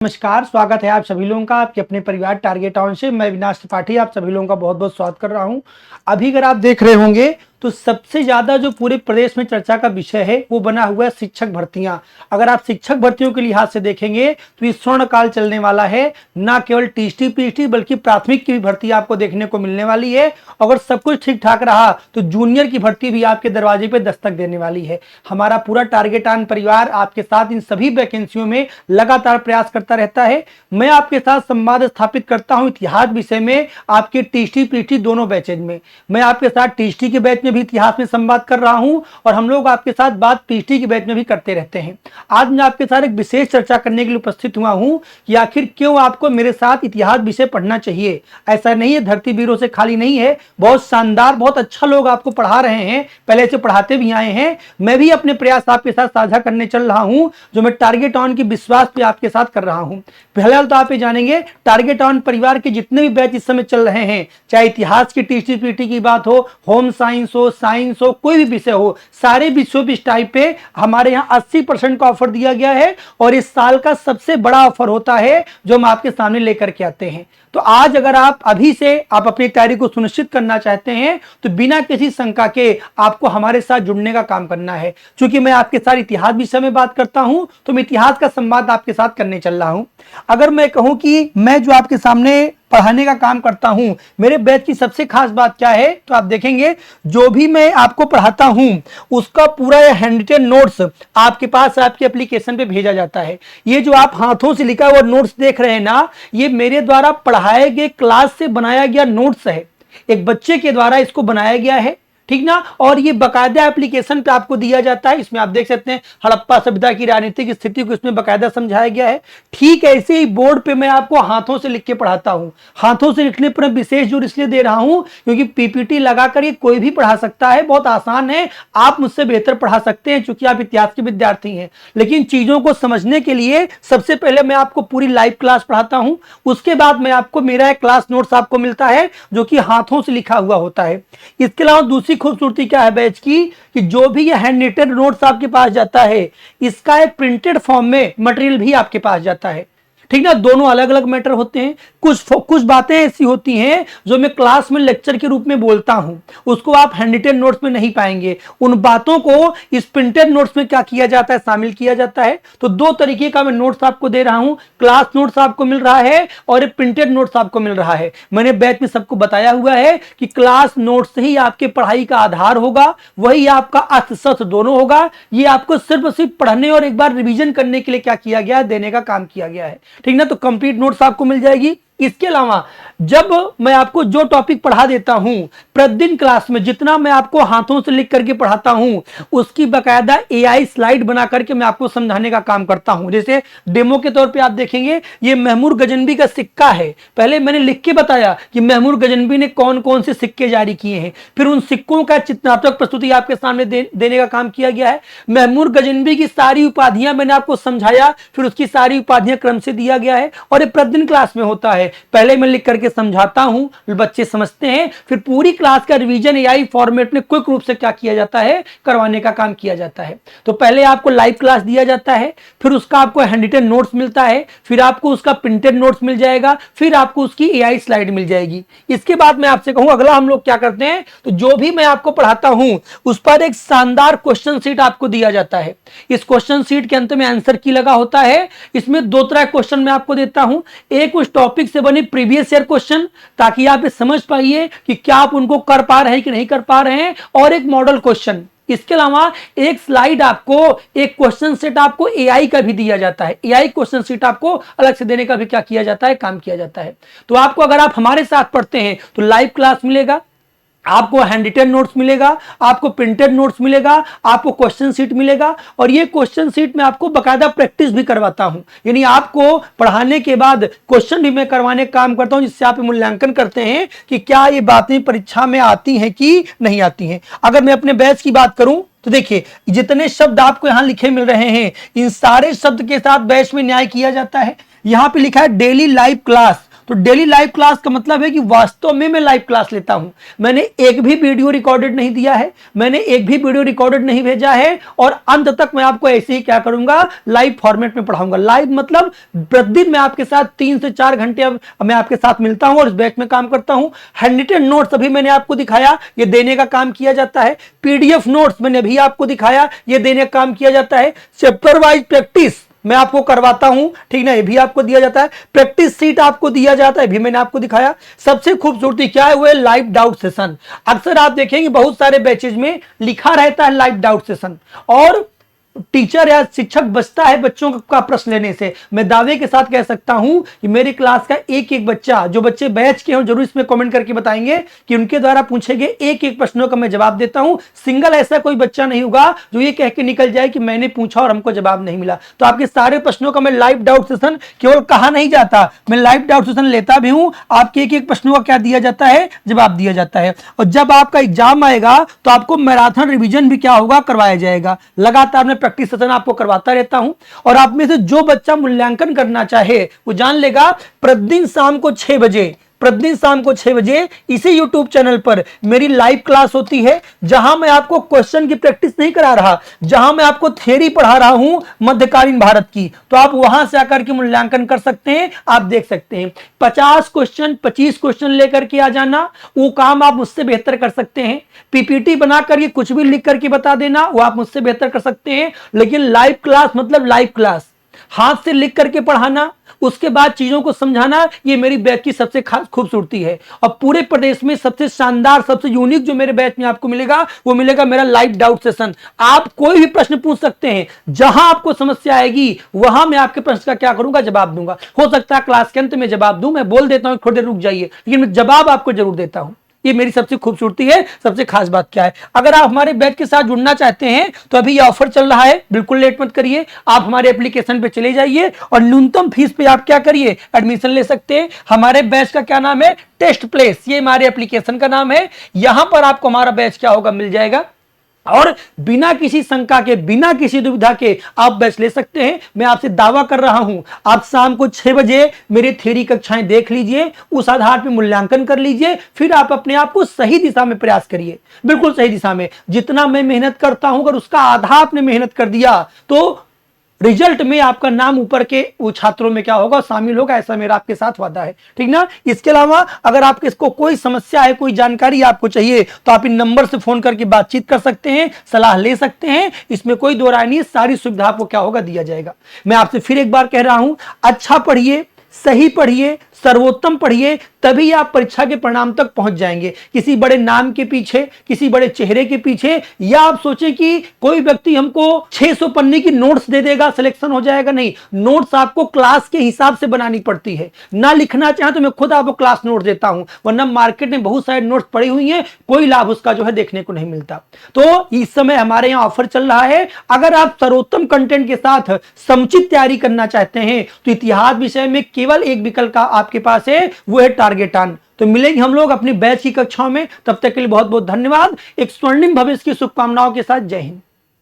नमस्कार, स्वागत है आप सभी लोगों का आपके अपने परिवार टारगेट ऑन से। मैं विनाश त्रिपाठी आप सभी लोगों का बहुत बहुत स्वागत कर रहा हूं। अभी अगर आप देख रहे होंगे तो सबसे ज्यादा जो पूरे प्रदेश में चर्चा का विषय है वो बना हुआ है शिक्षक भर्तियां। अगर आप शिक्षक भर्तियों के लिहाज से देखेंगे तो ये स्वर्ण काल चलने वाला है। ना केवल टीएसटी पीएचडी बल्कि प्राथमिक की भी भर्ती आपको देखने को मिलने वाली है। अगर सब कुछ ठीक ठाक रहा तो जूनियर की भर्ती भी आपके दरवाजे पे दस्तक देने वाली है। हमारा पूरा टारगेट ऑन परिवार आपके साथ इन सभी वैकेंसियों में लगातार प्रयास करता रहता है। मैं आपके साथ संवाद स्थापित करता हूं इतिहास विषय में, आपके टीएसटी पीएचडी दोनों बैचेज में। मैं आपके साथ टीएसटी के बैच में भी इतिहास में संवाद कर रहा हूं और हम लोग आपके साथ बात पीएचडी के बैच में भी करते रहते हैं। आज मैं आपके साथ एक विशेष चर्चा करने के लिए उपस्थित हुआ हूं कि आखिर क्यों आपको मेरे साथ इतिहास विषय पढ़ना चाहिए। ऐसा नहीं है धरती वीरों से खाली नहीं है, बहुत शानदार बहुत अच्छा लोग आपको पढ़ा रहे हैं, पहले से पढ़ाते भी आए हैं। मैं भी अपने प्रयास आपके साथ साझा करने चल रहा हूं जो मैं टारगेट ऑन की विश्वास पे आपके साथ कर रहा हूं। फिलहाल तो आप ये जानेंगे टारगेट ऑन परिवार के जितने भी बैच इस समय चल रहे हैं, चाहे इतिहास की टीएसटी पीएचडी की बात हो, होम साइंस हो, साइंस हो, कोई भी विषय हो, सारे विषयों पे इस टाइप पे हमारे यहाँ 80% का ऑफर दिया गया है और इस साल का सबसे बड़ा ऑफर होता है जो हम आपके सामने लेकर के आते हैं। तो आज अगर आप अभी से आप अपनी तैयारी को सुनिश्चित करना चाहते हैं तो बिना किसी शंका के आपको हमारे साथ जुड़ने का काम करना है। क्योंकि मैं आपके साथ इतिहास विषय में बात करता हूं तो मैं इतिहास का संवाद आपके साथ करने चल रहा हूं। अगर मैं कहूं कि मैं जो आपके सामने पढ़ाने का काम करता हूं, मेरे बैच की सबसे खास बात क्या है तो आप देखेंगे जो भी मैं आपको पढ़ाता हूं उसका पूरा हैंडरिटन नोट्स आपके पास आपके एप्लीकेशन पे भेजा जाता है। ये जो आप हाथों से लिखा हुआ नोट्स देख रहे हैं ना, ये मेरे द्वारा पढ़ाए गए क्लास से बनाया गया नोट्स है। एक बच्चे के द्वारा इसको बनाया गया है, ठीक ना। और ये बकायदा एप्लीकेशन पे आपको दिया जाता है। इसमें आप देख सकते हैं हड़प्पा सभ्यता की राजनीतिक स्थिति को इसमें बकायदा समझाया गया है। ठीक ऐसे ही बोर्ड पे मैं आपको हाथों से लिख के पढ़ाता हूं। हाथों से लिखने पर विशेष जोर इसलिए दे रहा हूं क्योंकि पीपीटी लगाकर ये कोई भी पढ़ा सकता है, बहुत आसान है, आप मुझसे बेहतर पढ़ा सकते हैं क्योंकि आप इतिहास के विद्यार्थी हैं। लेकिन चीजों को समझने के लिए सबसे पहले मैं आपको पूरी लाइव क्लास पढ़ाता हूं, उसके बाद मैं आपको मेरा एक क्लास नोट्स आपको मिलता है जो कि हाथों से लिखा हुआ होता है। इसके अलावा दूसरी खूबसूरती क्या है बैच की कि जो भी ये हैंड रिटन नोट्स आपके पास जाता है इसका एक प्रिंटेड फॉर्म में मटेरियल भी आपके पास जाता है, ठीक ना। दोनों अलग अलग मैटर होते हैं। कुछ बातें ऐसी होती हैं जो मैं क्लास में लेक्चर के रूप में बोलता हूं, उसको आप हैंड रिटन नोट्स में नहीं पाएंगे। उन बातों को इस प्रिंटेड नोट्स में क्या किया जाता है, शामिल किया जाता है। तो दो तरीके का मैं नोट्स आपको दे रहा हूं, क्लास नोट्स आपको मिल रहा है और एक प्रिंटेड नोट्स आपको मिल रहा है। मैंने बैच में सबको बताया हुआ है कि क्लास नोट्स ही आपके पढ़ाई का आधार होगा, वही आपका अस्त्र शस्त्र दोनों होगा। ये आपको सिर्फ पढ़ने और एक बार रिवीजन करने के लिए क्या किया गया है, देने का काम किया गया है, ठीक ना। तो कंप्लीट नोट्स आपको मिल जाएगी। इसके अलावा जब मैं आपको जो टॉपिक पढ़ा देता हूं प्रतिदिन क्लास में, जितना मैं आपको हाथों से लिख करके पढ़ाता हूं उसकी बकायदा एआई स्लाइड बना करके मैं आपको समझाने का काम करता हूं। जैसे डेमो के तौर पे आप देखेंगे ये महमूद गजनवी का सिक्का है। पहले मैंने लिख के बताया कि महमूद गजनवी ने कौन कौन से सिक्के जारी किए हैं, फिर उन सिक्कों का चित्रात्मक प्रस्तुति आपके सामने देने का काम किया गया है। महमूद गजनवी की सारी उपाधियां मैंने आपको समझाया, फिर उसकी सारी उपाधियां क्रम से दिया गया है और ये प्रतिदिन क्लास में होता है। पहले मैं लिख करके समझाता हूं, बच्चे समझते हैं, फिर पूरी क्लास का रिवीजन एआई फॉर्मेट में क्विक रूप से क्या किया जाता है, करवाने का काम किया जाता है। तो पहले आपको लाइव क्लास दिया जाता है, फिर उसका आपको हैंड रिटन नोट्स मिलता है, फिर आपको उसका प्रिंटेड नोट्स मिल जाएगा, फिर आपको उसकी एआई स्लाइड मिल जाएगी। इसके बाद मैं आपसे कहूं अगला हम लोग क्या करते हैं, तो जो भी मैं आपको पढ़ाता हूं उस पर एक शानदार क्वेश्चन सीट आपको दिया जाता है। इस क्वेश्चन सीट के अंत में आंसर की लगा होता है। इसमें दो तरह क्वेश्चन मैं आपको देता हूं, एक उस टॉपिक से बनी प्रीवियस ईयर क्वेश्चन ताकि आप ये समझ पाइए कि क्या आप उनको कर पा रहे हैं कि नहीं कर पा रहे हैं, और एक मॉडल क्वेश्चन। इसके अलावा एक स्लाइड आपको, एक क्वेश्चन सेट आपको एआई का भी दिया जाता है। एआई क्वेश्चन सेट आपको अलग से देने का भी क्या किया जाता है, काम किया जाता है। तो आपको अगर आप हमारे साथ पढ़ते हैं तो लाइव क्लास मिलेगा, आपको हैंड रिटन नोट्स मिलेगा, आपको प्रिंटेड नोट्स मिलेगा, आपको क्वेश्चन सीट मिलेगा और ये क्वेश्चन सीट में आपको बकायदा प्रैक्टिस भी करवाता हूं। यानी आपको पढ़ाने के बाद क्वेश्चन भी मैं करवाने का काम करता हूं जिससे आप मूल्यांकन करते हैं कि क्या ये बातें परीक्षा में आती हैं कि नहीं आती हैं। अगर मैं अपने बैच की बात करूं तो देखिए जितने शब्द आपको यहां लिखे मिल रहे हैं इन सारे शब्द के साथ बैच में न्याय किया जाता है। यहां पे लिखा है डेली लाइव क्लास, तो डेली लाइव क्लास का मतलब है कि वास्तव में मैं लाइव क्लास लेता हूं। मैंने एक भी वीडियो रिकॉर्डेड नहीं दिया है, मैंने एक भी वीडियो रिकॉर्डेड नहीं भेजा है, और अंत तक मैं आपको ऐसे ही क्या करूंगा, लाइव फॉर्मेट में पढ़ाऊंगा। लाइव मतलब प्रतिदिन मैं आपके साथ 3 से 4 घंटे अब मैं आपके साथ मिलता हूं और इस बैच में काम करता हूं। हैंडरिटन नोट्स अभी मैंने आपको दिखाया, ये देने का काम किया जाता है। पीडीएफ नोट्स मैंने अभी आपको दिखाया, ये देने का काम किया जाता है। चैप्टर वाइज प्रैक्टिस मैं आपको करवाता हूं, ठीक ना, ये भी आपको दिया जाता है। प्रैक्टिस सीट आपको दिया जाता है, भी मैंने आपको दिखाया। सबसे खूबसूरती क्या है, वो है लाइव डाउट सेशन। अक्सर आप देखेंगे बहुत सारे बैचेज में लिखा रहता है लाइव डाउट सेशन, और टीचर या शिक्षक बचता है बच्चों का प्रश्न लेने से। मैं दावे के साथ कह सकता हूं कि मेरी क्लास का एक एक बच्चा, जो बच्चे बैच के हों जरूर इसमें कमेंट करके बताएंगे कि उनके द्वारा पूछे गए एक एक प्रश्नों का मैं जवाब देता हूं। सिंगल ऐसा कोई बच्चा नहीं होगा जो ये कह के निकल जाए कि मैंने पूछा और हमको जवाब नहीं मिला। तो आपके सारे प्रश्नों का मैं लाइव डाउट सेशन केवल कहा नहीं जाता, मैं लाइव डाउट सेशन लेता भी हूं। आपके एक एक प्रश्नों का क्या दिया जाता है, जवाब दिया जाता है। और जब आपका एग्जाम आएगा तो आपको मैराथन रिवीजन भी क्या होगा, करवाया जाएगा। लगातार मैं प्रैक्टिस सेशन आपको करवाता रहता हूं। और आप में से जो बच्चा मूल्यांकन करना चाहे वो जान लेगा, प्रतिदिन शाम को 6 बजे, प्रतिदिन शाम को 6 बजे इसी YouTube चैनल पर मेरी लाइव क्लास होती है, जहां मैं आपको क्वेश्चन की प्रैक्टिस नहीं करा रहा, जहां मैं आपको थ्योरी पढ़ा रहा हूं मध्यकालीन भारत की। तो आप वहां से आकर के मूल्यांकन कर सकते हैं, आप देख सकते हैं। 50 क्वेश्चन 25 क्वेश्चन लेकर के आ जाना, वो काम आप मुझसे बेहतर कर सकते हैं। पीपीटी बना करके कुछ भी लिख करके बता देना, वो आप मुझसे बेहतर कर सकते हैं। लेकिन लाइव क्लास मतलब लाइव क्लास, हाथ से लिख करके पढ़ाना, उसके बाद चीजों को समझाना, ये मेरी बैच की सबसे खास खूबसूरती है। और पूरे प्रदेश में सबसे शानदार, सबसे यूनिक जो मेरे बैच में आपको मिलेगा, वो मिलेगा मेरा लाइव डाउट सेशन। आप कोई भी प्रश्न पूछ सकते हैं, जहां आपको समस्या आएगी वहां मैं आपके प्रश्न का क्या करूंगा, जवाब दूंगा। हो सकता है क्लास के अंत में जवाब दूं, मैं बोल देता हूं थोड़ी देर रुक जाइए, लेकिन मैं जवाब आपको जरूर देता हूं। ये मेरी सबसे खूबसूरती है, सबसे खास बात क्या है। अगर आप हमारे बैच के साथ जुड़ना चाहते हैं तो अभी ये ऑफर चल रहा है, बिल्कुल लेट मत करिए। आप हमारे एप्लीकेशन पे चले जाइए और न्यूनतम फीस पे आप क्या करिए, एडमिशन ले सकते हैं। हमारे बैच का क्या नाम है, टेस्ट प्लेस, ये हमारे एप्लीकेशन का नाम है। यहां पर आपको हमारा बैच क्या होगा, मिल जाएगा, और बिना किसी शंका के, बिना किसी दुविधा के आप बैच ले सकते हैं। मैं आपसे दावा कर रहा हूं, आप शाम को 6 बजे मेरी थ्योरी कक्षाएं देख लीजिए, उस आधार पर मूल्यांकन कर लीजिए, फिर आप अपने आप को सही दिशा में प्रयास करिए, बिल्कुल सही दिशा में। जितना मैं मेहनत करता हूं, अगर उसका आधा आपने मेहनत कर दिया तो रिजल्ट में आपका नाम ऊपर के वो छात्रों में क्या होगा, शामिल होगा। ऐसा मेरा आपके साथ वादा है, ठीक ना। इसके अलावा अगर आपके इसको कोई समस्या है, कोई जानकारी आपको चाहिए, तो आप इन नंबर से फोन करके बातचीत कर सकते हैं, सलाह ले सकते हैं। इसमें कोई दो राय नहीं, सारी सुविधा आपको क्या होगा, दिया जाएगा। मैं आपसे फिर एक बार कह रहा हूं, अच्छा पढ़िए, सही पढ़िए, सर्वोत्तम पढ़िए, तभी आप परीक्षा के परिणाम तक पहुंच जाएंगे। किसी बड़े नाम के पीछे, किसी बड़े चेहरे के पीछे, या आप सोचें कि कोई व्यक्ति हमको 600 पन्ने की नोट्स दे देगा, सिलेक्शन हो जाएगा, नहीं। नोट्स आपको क्लास के हिसाब से बनानी पड़ती है। ना लिखना चाहे तो मैं खुद आपको क्लास नोट देता हूं, वरना मार्केट में बहुत सारे नोट्स पड़ी हुई हैं, कोई लाभ उसका जो है देखने को नहीं मिलता। तो इस समय हमारे यहां ऑफर चल रहा है। अगर आप सर्वोत्तम कंटेंट के साथ समुचित तैयारी करना चाहते हैं तो इतिहास विषय में केवल एक विकल्प का आपके पास है, वो है टारगेट ऑन। तो मिलेंगे हम लोग अपनी बैच की कक्षाओं में, तब तक के लिए बहुत बहुत धन्यवाद। एक स्वर्णिम भविष्य की शुभकामनाओं के साथ, जय हिंद।